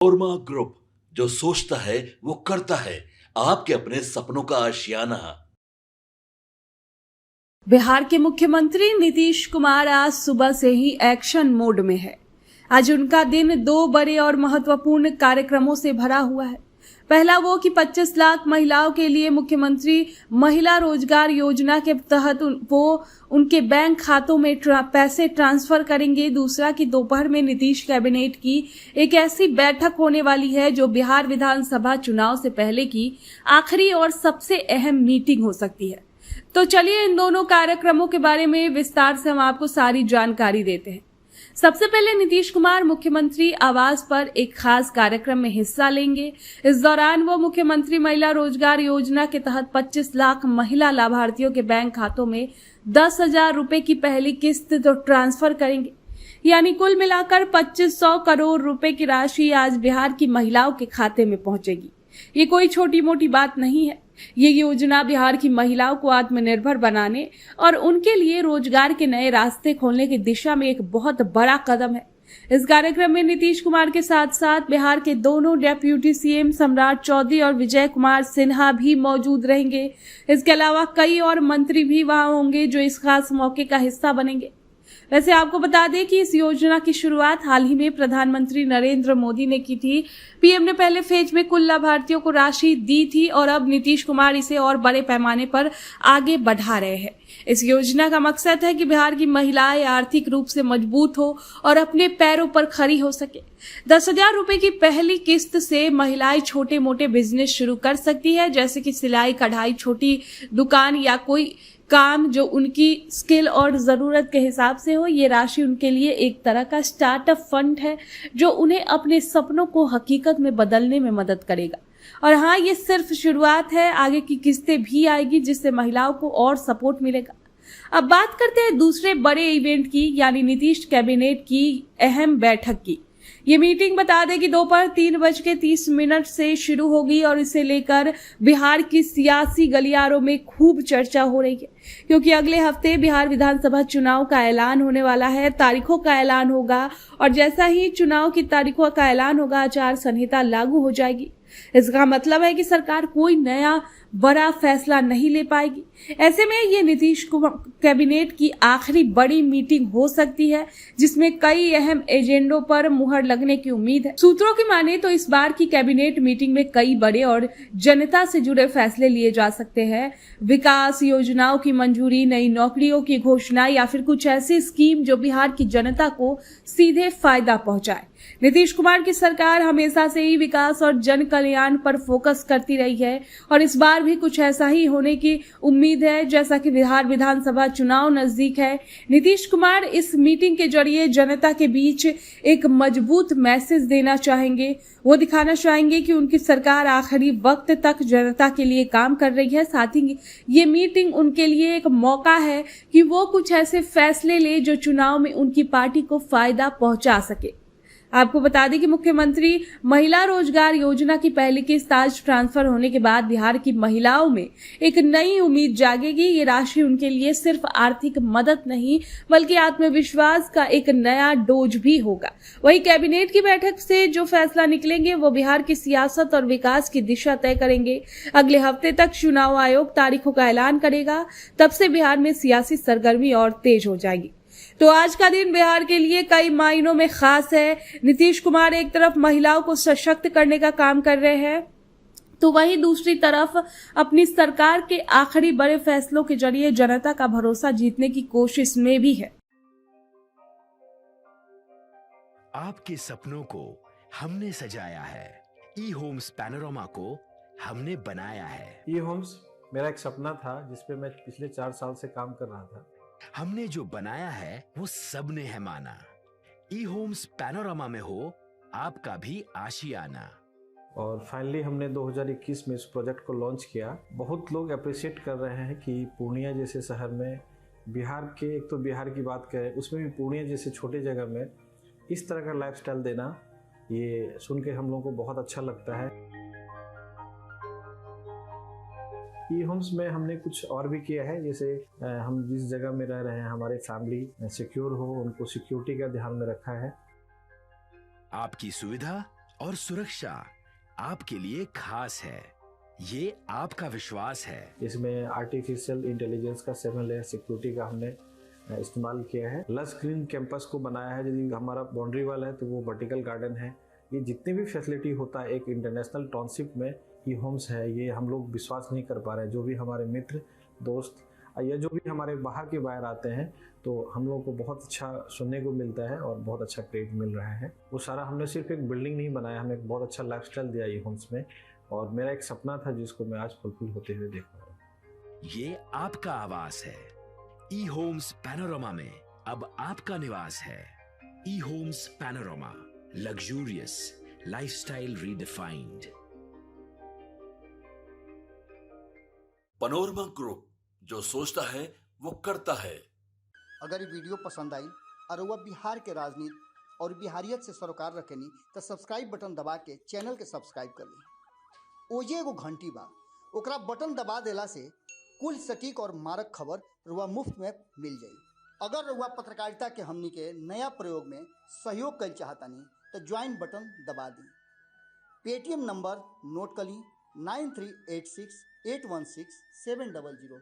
ओरमा group, जो सोचता है वो करता है। आपके अपने सपनों का आशियाना। बिहार के मुख्यमंत्री नीतीश कुमार आज सुबह से ही एक्शन मोड में है। आज उनका दिन दो बड़े और महत्वपूर्ण कार्यक्रमों से भरा हुआ है। पहला वो कि 25 लाख महिलाओं के लिए मुख्यमंत्री महिला रोजगार योजना के तहत वो उनके बैंक खातों में पैसे ट्रांसफर करेंगे। दूसरा कि दोपहर में नीतीश कैबिनेट की एक ऐसी बैठक होने वाली है जो बिहार विधानसभा चुनाव से पहले की आखिरी और सबसे अहम मीटिंग हो सकती है। तो चलिए इन दोनों कार्यक्रमों के बारे में विस्तार से हम आपको सारी जानकारी देते हैं। सबसे पहले नीतीश कुमार मुख्यमंत्री आवास पर एक खास कार्यक्रम में हिस्सा लेंगे। इस दौरान वो मुख्यमंत्री महिला रोजगार योजना के तहत 25 लाख महिला लाभार्थियों के बैंक खातों में 10,000 रुपए की पहली किस्त तो ट्रांसफर करेंगे। यानी कुल मिलाकर 2500 करोड़ रुपए की राशि आज बिहार की महिलाओं के खाते में पहुंचेगी। ये कोई छोटी मोटी बात नहीं है। ये योजना बिहार की महिलाओं को आत्मनिर्भर बनाने और उनके लिए रोजगार के नए रास्ते खोलने की दिशा में एक बहुत बड़ा कदम है। इस कार्यक्रम में नीतीश कुमार के साथ साथ बिहार के दोनों डेप्यूटी सीएम सम्राट चौधरी और विजय कुमार सिन्हा भी मौजूद रहेंगे। इसके अलावा कई और मंत्री भी वहां होंगे जो इस खास मौके का हिस्सा बनेंगे। वैसे आपको बता दें कि इस योजना की शुरुआत हाल ही में प्रधानमंत्री नरेंद्र मोदी ने की थी। पीएम ने पहले फेज में कुल लाभार्थियों को राशि दी थी और अब नीतीश कुमार इसे और बड़े पैमाने पर आगे बढ़ा रहे हैं। इस योजना का मकसद है कि बिहार की महिलाएं आर्थिक रूप से मजबूत हो और अपने पैरों पर खड़ी हो सके। 10,000 रुपए की पहली किस्त से महिलाएं छोटे मोटे बिजनेस शुरू कर सकती है, जैसे कि सिलाई कढ़ाई, छोटी दुकान या कोई काम जो उनकी स्किल और जरूरत के हिसाब से हो। ये राशि उनके लिए एक तरह का स्टार्टअप फंड है जो उन्हें अपने सपनों को हकीकत में बदलने में मदद करेगा। और हाँ, ये सिर्फ शुरुआत है, आगे की किस्तें भी आएगी जिससे महिलाओं को और सपोर्ट मिलेगा। अब बात करते हैं दूसरे बड़े इवेंट की, यानी नीतीश कैबिनेट की अहम बैठक की। ये मीटिंग बता दें कि दोपहर 3:30 से शुरू होगी और इसे लेकर बिहार की सियासी गलियारों में खूब चर्चा हो रही है, क्योंकि अगले हफ्ते बिहार विधानसभा चुनाव का ऐलान होने वाला है। तारीखों का ऐलान होगा और जैसा ही चुनाव की तारीखों का ऐलान होगा, आचार संहिता लागू हो जाएगी। इसका मतलब है कि सरकार कोई नया बड़ा फैसला नहीं ले पाएगी। ऐसे में ये नीतीश कुमार कैबिनेट की आखिरी बड़ी मीटिंग हो सकती है जिसमें कई अहम एजेंडों पर मुहर लगने की उम्मीद है। सूत्रों की माने तो इस बार की कैबिनेट मीटिंग में कई बड़े और जनता से जुड़े फैसले लिए जा सकते हैं। विकास योजनाओं की मंजूरी, नई नौकरियों की घोषणा या फिर कुछ ऐसी स्कीम जो बिहार की जनता को सीधे फायदा पहुंचाए। नीतीश कुमार की सरकार हमेशा से ही विकास और जन कल्याण पर फोकस करती रही है और इस बार भी कुछ ऐसा ही होने की उम्मीद है। जैसा कि बिहार विधानसभा चुनाव नजदीक है, नीतीश कुमार इस मीटिंग के जरिए जनता के बीच एक मजबूत मैसेज देना चाहेंगे। वो दिखाना चाहेंगे कि उनकी सरकार आखिरी वक्त तक जनता के लिए काम कर रही है। साथ ही ये मीटिंग उनके लिए एक मौका है कि वो कुछ ऐसे फैसले ले जो चुनाव में उनकी पार्टी को फायदा पहुंचा सके। आपको बता दें कि मुख्यमंत्री महिला रोजगार योजना की पहली किस्त आज ट्रांसफर होने के बाद बिहार की महिलाओं में एक नई उम्मीद जागेगी। ये राशि उनके लिए सिर्फ आर्थिक मदद नहीं बल्कि आत्मविश्वास का एक नया डोज भी होगा। वहीं कैबिनेट की बैठक से जो फैसला निकलेंगे वो बिहार की सियासत और विकास की दिशा तय करेंगे। अगले हफ्ते तक चुनाव आयोग तारीखों का ऐलान करेगा, तब से बिहार में सियासी सरगर्मी और तेज हो जाएगी। तो आज का दिन बिहार के लिए कई मायनों में खास है। नीतीश कुमार एक तरफ महिलाओं को सशक्त करने का काम कर रहे हैं, तो वहीं दूसरी तरफ अपनी सरकार के आखिरी बड़े फैसलों के जरिए जनता का भरोसा जीतने की कोशिश में भी है। आपके सपनों को हमने सजाया है, ई होम्स पैनोरमा को हमने बनाया है। ई होम्स मेरा एक सपना था जिसपे मैं पिछले 4 साल से काम कर रहा था। हमने जो बनाया है वो सबने है माना। ई होम्स पैनोरमा में हो आपका भी आशियाना। और फाइनली हमने 2021 में इस प्रोजेक्ट को लॉन्च किया। बहुत लोग अप्रिशिएट कर रहे हैं कि पूर्णिया जैसे शहर में, बिहार के, एक तो बिहार की बात करें उसमें भी पूर्णिया जैसे छोटे जगह में इस तरह का लाइफस्टाइल देना, ये सुन के हम लोगों को बहुत अच्छा लगता है। ई होम्स में हमने कुछ और भी किया है, जैसे हम जिस जगह में रह रहे हैं हमारे फैमिली सिक्योर हो, उनको सिक्योरिटी का ध्यान में रखा है। आपकी सुविधा और सुरक्षा आपके लिए खास है। ये आपका विश्वास है। इसमें आर्टिफिशियल इंटेलिजेंस का 7 लेयर सिक्योरिटी का हमने इस्तेमाल किया है। लस ग्रीन कैंपस को बनाया है। यदि हमारा बाउंड्री वाल है तो वो वर्टिकल गार्डन है। ये जितनी भी फैसिलिटी होता है एक इंटरनेशनल टाउनशिप में ई होम्स है, ये हम लोग विश्वास नहीं कर पा रहे हैं। जो भी हमारे मित्र दोस्त या जो भी हमारे बाहर के बाहर आते हैं तो हम लोगों को बहुत अच्छा सुनने को मिलता है और बहुत अच्छा क्रेडिट मिल रहा है। वो सारा हमने सिर्फ एक बिल्डिंग नहीं बनाया, हमें एक बहुत अच्छा लाइफस्टाइल दिया ई होम्स में, और मेरा एक सपना था जिसको मैं आज फुलफिल होते हुए देख रहा हूँ। ये आपका आवास है। ई होम्स पैनोरामा में अब आपका निवास है। E homes panorama, luxurious lifestyle redefined. Panorama group, जो सोचता है वो करता है। अगर ये वीडियो पसंद आई और वह बिहार के राजनीति और बिहारियत से सरोकार रखेनी तो सब्सक्राइब बटन दबा के चैनल के सब्सक्राइब कर ली। ओजे एगो घंटी बा, ओकरा बटन दबा देला से कुल सटीक और मारक खबर रुआ मुफ्त में मिल जाई। अगर रुआ पत्रकारिता के हमनी के नया प्रयोग में सहयोग कर चाहतानी तो ज्वाइन बटन दबा दी। पेटीएम नंबर नोट कर ली 9386816700।